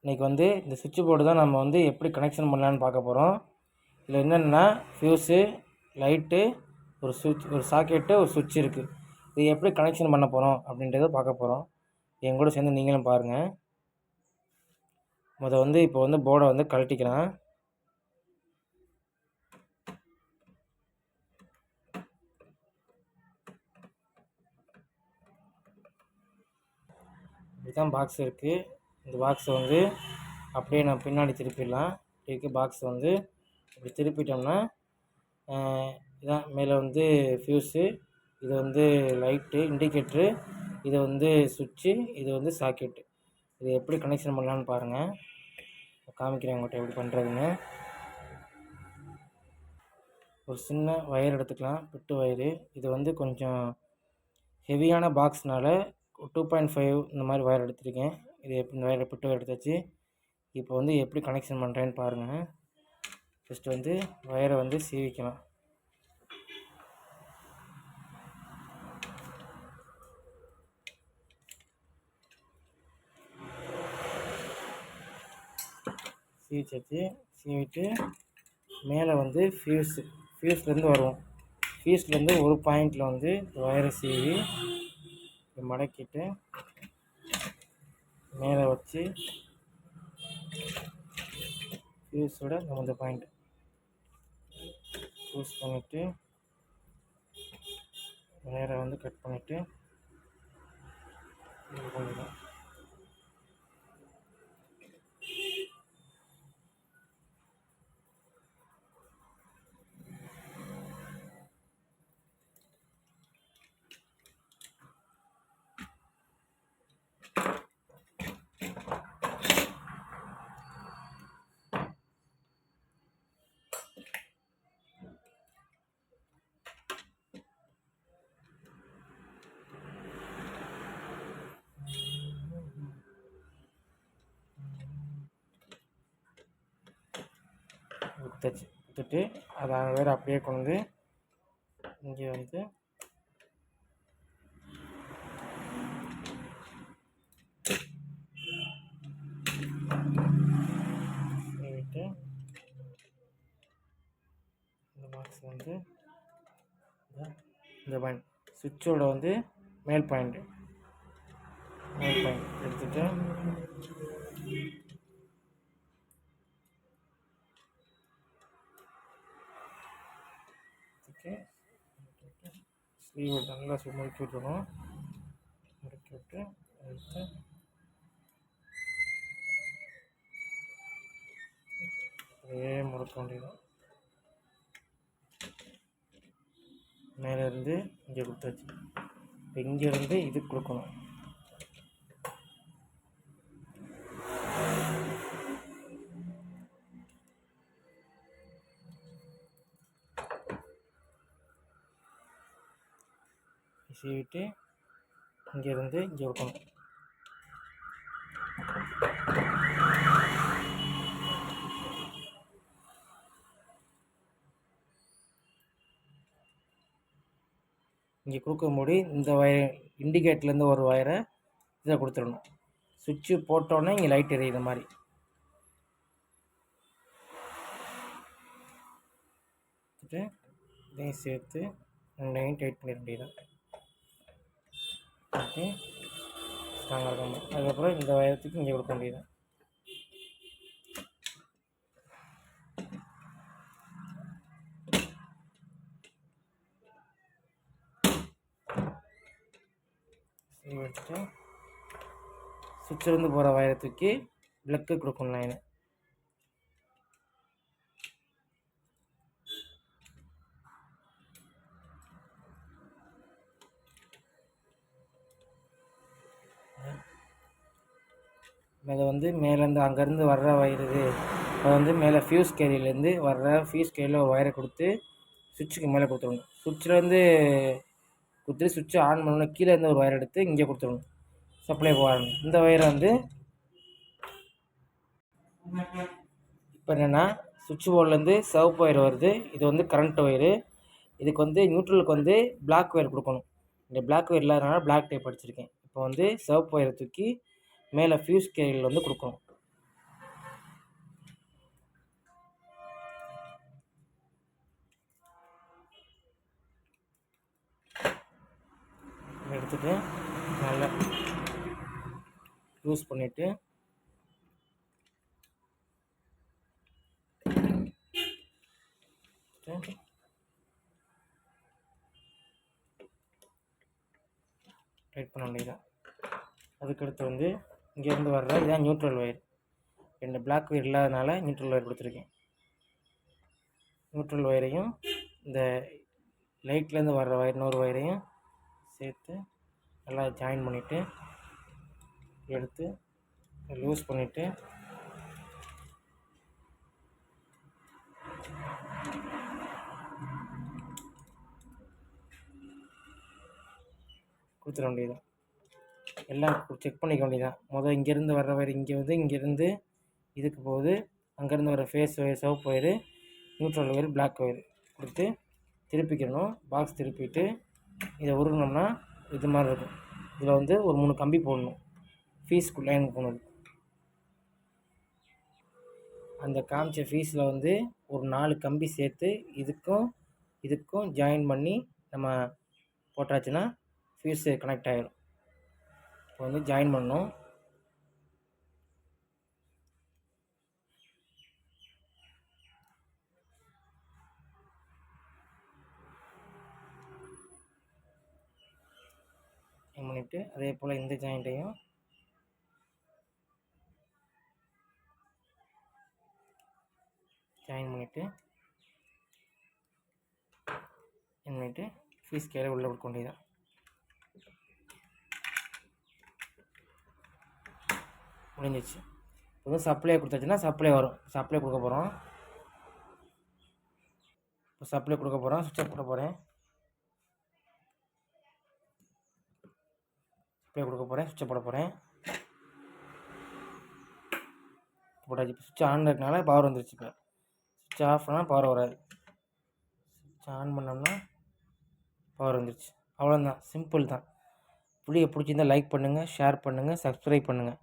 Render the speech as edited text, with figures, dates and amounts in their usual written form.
இன்றைக்கி வந்து இந்த சுவிட்ச் போர்டு தான் நம்ம வந்து எப்படி கனெக்ஷன் பண்ணலான்னு பார்க்க போகிறோம். இதில் என்னென்னா ஃப்யூஸு, லைட்டு, ஒரு சுவிட்ச், ஒரு சாக்கெட்டு, ஒரு சுவிட்ச் இருக்குது. இது எப்படி கனெக்ஷன் பண்ண போகிறோம் அப்படின்றத பார்க்க போகிறோம். என் கூட சேர்ந்து நீங்களும் பாருங்கள். வந்து இப்போ வந்து போர்டை வந்து கழட்டிக்கலாம். இதுதான் பாக்ஸ் இருக்குது. இந்த பாக்ஸை வந்து அப்படியே நான் பின்னாடி திருப்பிடலாம். இதுக்கு பாக்ஸ் வந்து இப்படி திருப்பிட்டோம்னா இதான் மேலே வந்து ஃப்யூஸு, இது வந்து லைட்டு இண்டிகேட்ரு, இது வந்து சுவிட்சு, இது வந்து சாக்கெட்டு. இது எப்படி கனெக்ஷன் பண்ணலான்னு பாருங்கள். காமிக்கிறேன் உங்கள்கிட்ட எப்படி பண்ணுறதுன்னு. ஒரு சின்ன ஒயர் எடுத்துக்கலாம், பிட்டு ஒயரு. இது வந்து கொஞ்சம் ஹெவியான பாக்ஸ்னால் 2.5 இந்த மாதிரி ஒயர் எடுத்துருக்கேன். இது எப்படி இந்த ஒயரை பிட்டு ஒயர் எடுத்தாச்சு. இப்போ வந்து எப்படி கனெக்ஷன் பண்ணுறேன்னு பாருங்கள். ஃபஸ்ட்டு வந்து ஒயரை வந்து சீவிக்கலாம். சீவிச்சாச்சு. சீவிட்டு மேலே வந்து ஃபியூஸ்லேருந்து வருவோம். ஃபியூஸ்லேருந்து ஒரு பாயிண்டில் வந்து ஒயரை சீவி மடக்கிட்டு மேலே வச்சு ஃபியூஸோட இந்த பாயிண்ட் யூஸ் பண்ணிவிட்டு ஒயரை வந்து கட் பண்ணிவிட்டு இது பண்ணிடலாம். குத்துட்டு அதை வேறு அப்படியே கொண்டு இங்கே வந்து விட்டு இந்த பாக்ஸ் வந்து இந்த பாயிண்ட் சுவிட்சோட வந்து மேல் பாயிண்ட் எடுத்துகிட்டு ஸ்லீவ் நல்லா முறுக்கி விட்டுருணும். முறுக்கி விட்டு எடுத்து அதே முறுக்க வேண்டியதான். மேலேருந்து இங்கே கொடுத்தாச்சு. இப்போ இங்கேருந்து இது கொடுக்கணும். சீவிட்டு இங்கேருந்து இங்கே கொடுக்கணும். இங்கே கொடுக்கும்போது இந்த வயர் இண்டிகேட்டர்லேருந்து ஒரு வயரை இதை கொடுத்துடணும். சுவிட்சு போட்டோன்னே இங்கே லைட் எரியுற மாதிரி. இதையும் சேர்த்து ரெண்டையும் டைட் பண்ணிட வேண்டியதான். ஓகே, ஸ்ட்ராங்காக இருக்கணும். அதுக்கப்புறம் இந்த வயரத்துக்கு இங்கே கொடுக்க வேண்டியதான். எடுத்துட்டு சுவிட்சிலேருந்து போகிற வயரை தூக்கி ப்ளக்கு கொடுக்கணும். லைனு அதை வந்து மேலேருந்து அங்கேருந்து வர்ற வயர் இது. அதை வந்து மேலே ஃபியூஸ் கேரியர்லேருந்து வர்ற ஃபியூஸ் கேரியில் ஒரு வயரை கொடுத்து சுவிட்சுக்கு மேலே கொடுத்துடணும். சுவிட்சிலேருந்து கொடுத்து சுவிட்சை ஆன் பண்ணணும். கீழே இருந்து ஒரு வயர் எடுத்து இங்கே கொடுத்துடணும். சப்ளை போகணும். இந்த வயரை வந்து இப்போ என்னென்னா சுவிட்ச் போர்ட்லேருந்து சிவப்பு ஒயர் வருது. இது வந்து கரண்ட் ஒயரு. இதுக்கு வந்து நியூட்ரலுக்கு வந்து பிளாக் ஒயர் கொடுக்கணும். இந்த பிளாக் ஒயர் இல்லாதனால பிளாக் டைப் அடிச்சிருக்கேன். இப்போ வந்து சிவப்பு ஒயரை தூக்கி மேலே ஃபியூஸ் கேரியரில் வந்து கொடுக்கணும். வந்து நல்லா லூஸ் பண்ணிவிட்டு டைட் பண்ண வேண்டியதான். அதுக்கடுத்து வந்து இங்கேருந்து வர்ற இதான் நியூட்ரல் ஒயர். 2 பிளாக் ஒயர் இல்லாதனால நியூட்ரல் ஒயர் கொடுத்துருக்கேன். நியூட்ரல் ஒயரையும் இந்த லைட்லேருந்து வர்ற ஒயர் இன்னொரு ஒயரையும் சேர்த்து நல்லா ஜாயின் பண்ணிவிட்டு எடுத்து லூஸ் பண்ணிவிட்டு கொடுத்துட வேண்டியதான். எல்லாம் செக் பண்ணிக்க வேண்டியதான். முதல் இங்கேருந்து வர்ற ஒயர் இங்கே வந்து இங்கேருந்து இதுக்கு போகுது, அங்கேருந்து வர ஃபேஸ் ஒயர் சிவப்பு wire, neutral wire black wire கொடுத்து திருப்பிக்கணும். பாக்ஸ் திருப்பிட்டு இதை உருகினோம்னா இது மாதிரி இருக்கும். இதில் வந்து ஒரு 3 கம்பி போடணும். ஃபீஸ்க்கு லைன் போகணும். அந்த காமிச்ச ஃபீஸில் வந்து ஒரு 4 கம்பி சேர்த்து இதுக்கும் ஜாயின் பண்ணி நம்ம போட்டாச்சுன்னா ஃபீஸு கனெக்ட் ஆகிடும். இப்போ வந்து ஜாயின் பண்ணணும். பண்ணிவிட்டு அதே போல் இந்த ஜாயிண்ட்டையும் ஜாயின் பண்ணிவிட்டு ஃபீஸ் கேரை உள்ளே கொடுக்க வேண்டியதான். முடிஞ்சிச்சு. இப்போ சப்ளை கொடுத்தாச்சுன்னா சப்ளை வரும். சப்ளை கொடுக்க போகிறோம். இப்போ சப்ளை கொடுக்க போகிறோம். சுவிட்ச் ஆஃப் போட போகிறேன். சப்ளை கொடுக்க போகிறேன். சுவிட்சை போட போகிறேன். போட்டாச்சு. இப்போ சுவிட்ச் ஆன் இருக்கனால பவர் வந்துருச்சு. இப்போ சுவிட்ச் ஆஃப் பண்ணால் பவர் வராது. சுவிட்ச் ஆன் பண்ணோம்னா பவர் வந்துருச்சு. அவ்வளோதான். சிம்பிள் தான். வீடியோ பிடிச்சிருந்தால் லைக் பண்ணுங்கள், ஷேர் பண்ணுங்கள், சப்ஸ்கிரைப் பண்ணுங்கள்.